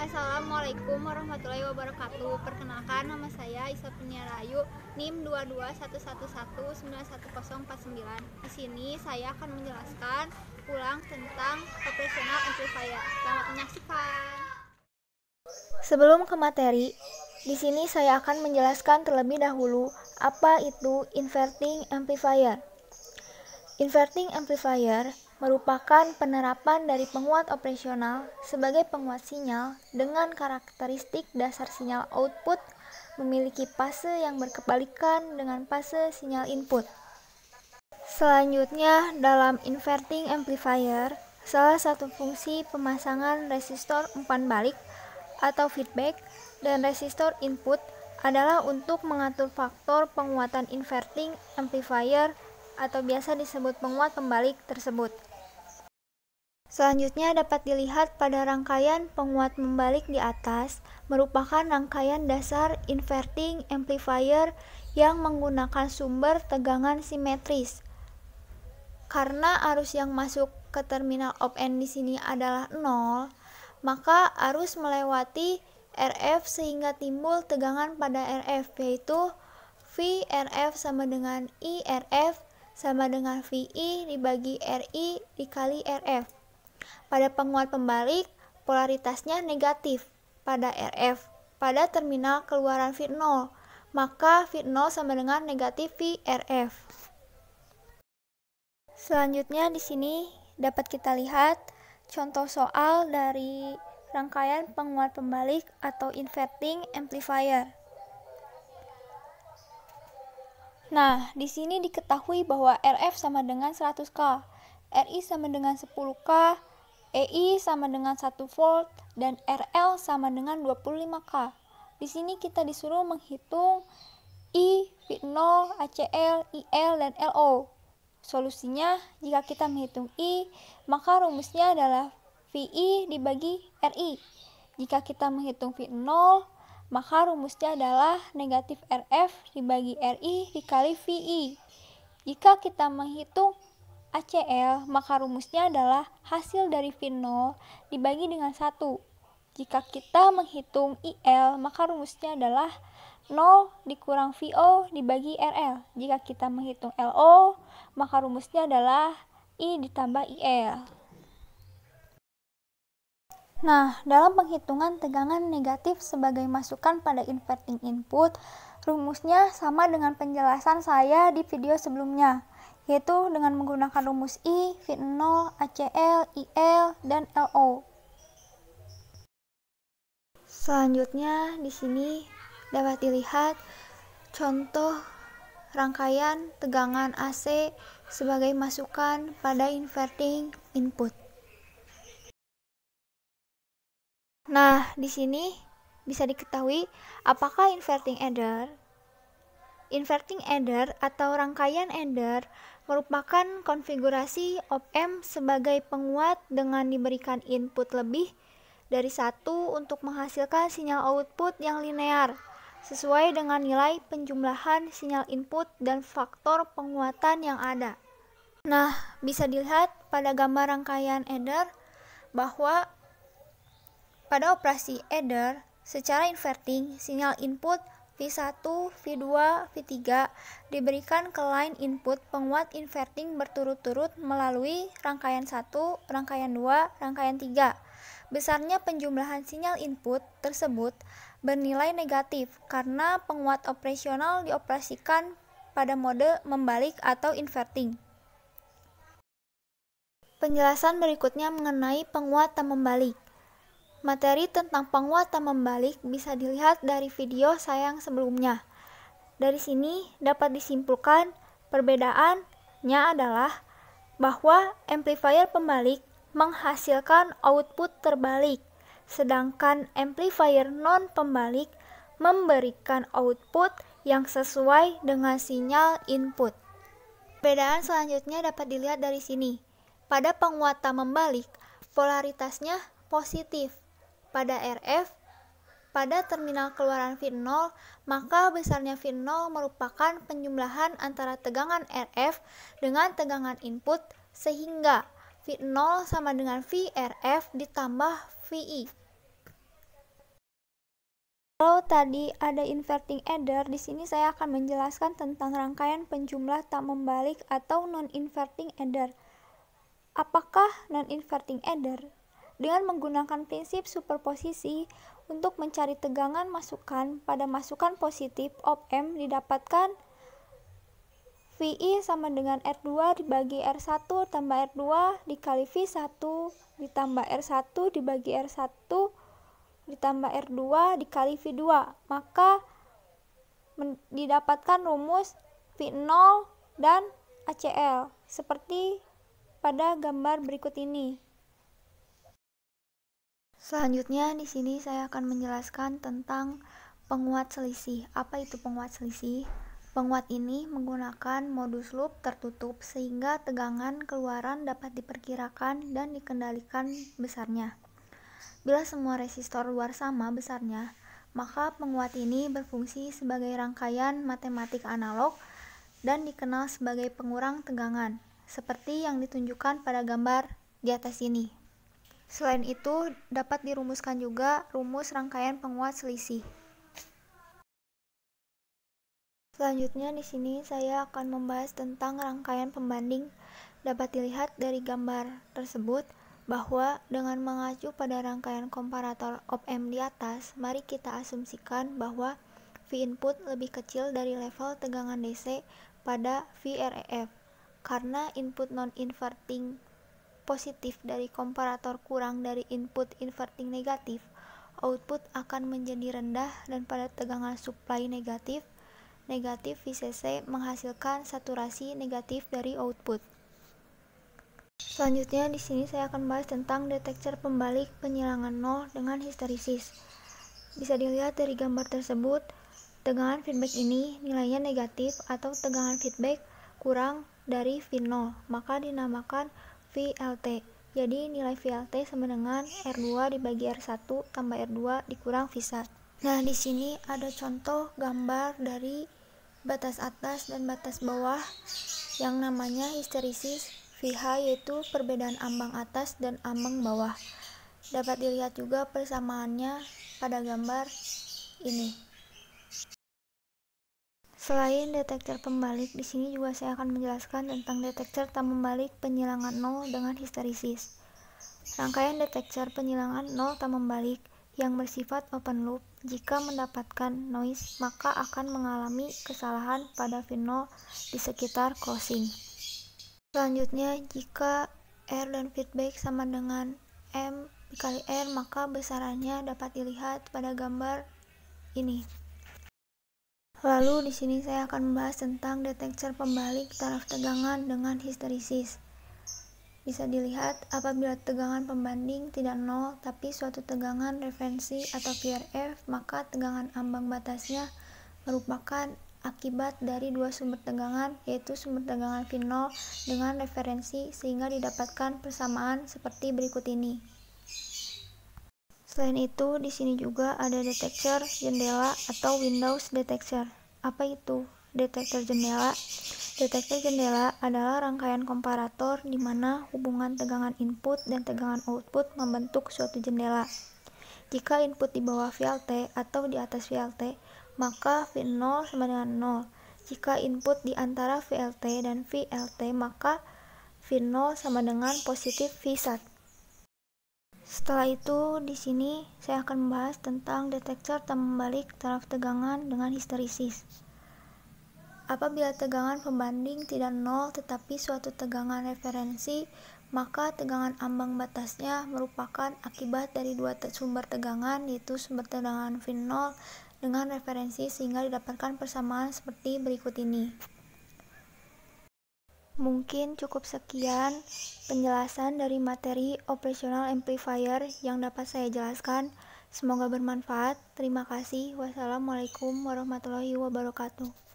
Assalamualaikum warahmatullahi wabarakatuh. Perkenalkan, nama saya Isa Rayu, NIM 22111911049. Di sini saya akan menjelaskan ulang tentang operational amplifier. Selamat menyaksikan. Sebelum ke materi, di sini saya akan menjelaskan terlebih dahulu apa itu inverting amplifier. Inverting amplifier merupakan penerapan dari penguat operasional sebagai penguat sinyal dengan karakteristik dasar sinyal output memiliki fase yang berkebalikan dengan fase sinyal input. Selanjutnya, dalam inverting amplifier, salah satu fungsi pemasangan resistor umpan balik atau feedback dan resistor input adalah untuk mengatur faktor penguatan inverting amplifier atau biasa disebut penguat pembalik tersebut. Selanjutnya dapat dilihat pada rangkaian penguat membalik di atas merupakan rangkaian dasar inverting amplifier yang menggunakan sumber tegangan simetris. Karena arus yang masuk ke terminal op-amp di sini adalah 0, maka arus melewati RF sehingga timbul tegangan pada RF, yaitu VRF sama dengan IRF sama dengan VI dibagi RI dikali RF. Pada penguat pembalik, polaritasnya negatif pada RF. Pada terminal keluaran V0, maka V0 sama dengan negatif VRF. Selanjutnya di sini dapat kita lihat contoh soal dari rangkaian penguat pembalik atau inverting amplifier. Nah, di sini diketahui bahwa RF sama dengan 100K, RI sama dengan 10K, EI sama dengan 1 volt, dan RL sama dengan 25K. Di sini kita disuruh menghitung I, V0, ACL, IL, dan LO. Solusinya, jika kita menghitung I, maka rumusnya adalah VI dibagi RI. Jika kita menghitung V0, maka rumusnya adalah negatif RF dibagi RI dikali VI. Jika kita menghitung ACL, maka rumusnya adalah hasil dari V0 dibagi dengan 1. Jika kita menghitung IL, maka rumusnya adalah 0 dikurang VO dibagi RL. Jika kita menghitung LO, maka rumusnya adalah I ditambah IL. Nah, dalam penghitungan tegangan negatif sebagai masukan pada inverting input, rumusnya sama dengan penjelasan saya di video sebelumnya, yaitu dengan menggunakan rumus I, V0, ACL, IL, dan LO. Selanjutnya di sini dapat dilihat contoh rangkaian tegangan AC sebagai masukan pada inverting input. Nah, di sini bisa diketahui apakah inverting adder atau rangkaian adder merupakan konfigurasi op-amp sebagai penguat dengan diberikan input lebih dari 1 untuk menghasilkan sinyal output yang linear sesuai dengan nilai penjumlahan sinyal input dan faktor penguatan yang ada. Nah, bisa dilihat pada gambar rangkaian adder bahwa pada operasi adder, secara inverting, sinyal input V1, V2, V3 diberikan ke line input penguat inverting berturut-turut melalui rangkaian 1, rangkaian 2, rangkaian 3. Besarnya penjumlahan sinyal input tersebut bernilai negatif karena penguat operasional dioperasikan pada mode membalik atau inverting. Penjelasan berikutnya mengenai penguatan membalik. Materi tentang penguatan membalik bisa dilihat dari video saya yang sebelumnya. Dari sini dapat disimpulkan perbedaannya adalah bahwa amplifier pembalik menghasilkan output terbalik, sedangkan amplifier non-pembalik memberikan output yang sesuai dengan sinyal input. Perbedaan selanjutnya dapat dilihat dari sini. Pada penguatan membalik, polaritasnya positif. Pada RF, pada terminal keluaran V0, maka besarnya V0 merupakan penjumlahan antara tegangan RF dengan tegangan input sehingga V0 sama dengan VRF ditambah VI. Kalau tadi ada inverting adder, di sini saya akan menjelaskan tentang rangkaian penjumlah tak membalik atau non-inverting adder. Apakah non-inverting adder? Dengan menggunakan prinsip superposisi untuk mencari tegangan masukan pada masukan positif op M didapatkan VI sama dengan R2 dibagi R1 tambah R2 dikali V1 ditambah R1 dibagi R1 ditambah R2 dikali V2, maka didapatkan rumus V0 dan ACL seperti pada gambar berikut ini. Selanjutnya di sini saya akan menjelaskan tentang penguat selisih. Apa itu penguat selisih? Penguat ini menggunakan modus loop tertutup sehingga tegangan keluaran dapat diperkirakan dan dikendalikan besarnya. Bila semua resistor luar sama besarnya, maka penguat ini berfungsi sebagai rangkaian matematik analog dan dikenal sebagai pengurang tegangan, seperti yang ditunjukkan pada gambar di atas ini. Selain itu, dapat dirumuskan juga rumus rangkaian penguat selisih. Selanjutnya di sini saya akan membahas tentang rangkaian pembanding. Dapat dilihat dari gambar tersebut bahwa dengan mengacu pada rangkaian komparator op M di atas, mari kita asumsikan bahwa V input lebih kecil dari level tegangan DC pada VREF. Karena input non-inverting positif dari komparator kurang dari input inverting negatif, output akan menjadi rendah dan pada tegangan supply negatif VCC menghasilkan saturasi negatif dari output. Selanjutnya di sini saya akan bahas tentang detektor pembalik penyilangan nol dengan histerisis. Bisa dilihat dari gambar tersebut, tegangan feedback ini nilainya negatif atau tegangan feedback kurang dari V0, maka dinamakan VLT. Jadi nilai VLT sama dengan R2 dibagi R1 tambah R2 dikurang V1. Nah, di sini ada contoh gambar dari batas atas dan batas bawah yang namanya histerisis VH, yaitu perbedaan ambang atas dan ambang bawah. Dapat dilihat juga persamaannya pada gambar ini. Selain detektor pembalik, di sini juga saya akan menjelaskan tentang detektor tak membalik penyilangan nol dengan histerisis. Rangkaian detektor penyilangan nol tak membalik yang bersifat open loop, jika mendapatkan noise maka akan mengalami kesalahan pada V0 di sekitar closing. Selanjutnya, jika R dan feedback sama dengan M dikali R, maka besarannya dapat dilihat pada gambar ini. Lalu di sini saya akan membahas tentang detektor pembalik taraf tegangan dengan histerisis. Bisa dilihat apabila tegangan pembanding tidak nol tapi suatu tegangan referensi atau VRF, maka tegangan ambang batasnya merupakan akibat dari dua sumber tegangan, yaitu sumber tegangan V0 dengan referensi, sehingga didapatkan persamaan seperti berikut ini. Selain itu, di sini juga ada detektor jendela atau Windows detector. Apa itu detektor jendela? Detektor jendela adalah rangkaian komparator di mana hubungan tegangan input dan tegangan output membentuk suatu jendela. Jika input di bawah VLT atau di atas VLT, maka V0 sama dengan 0. Jika input di antara VLT dan VLT, maka V0 sama dengan positif V1. Setelah itu, di sini saya akan membahas tentang detektor tak membalik taraf tegangan dengan histerisis. Apabila tegangan pembanding tidak 0 tetapi suatu tegangan referensi, maka tegangan ambang batasnya merupakan akibat dari dua sumber tegangan, yaitu sumber tegangan V0 dengan referensi, sehingga didapatkan persamaan seperti berikut ini. Mungkin cukup sekian penjelasan dari materi operational amplifier yang dapat saya jelaskan. Semoga bermanfaat. Terima kasih. Wassalamualaikum warahmatullahi wabarakatuh.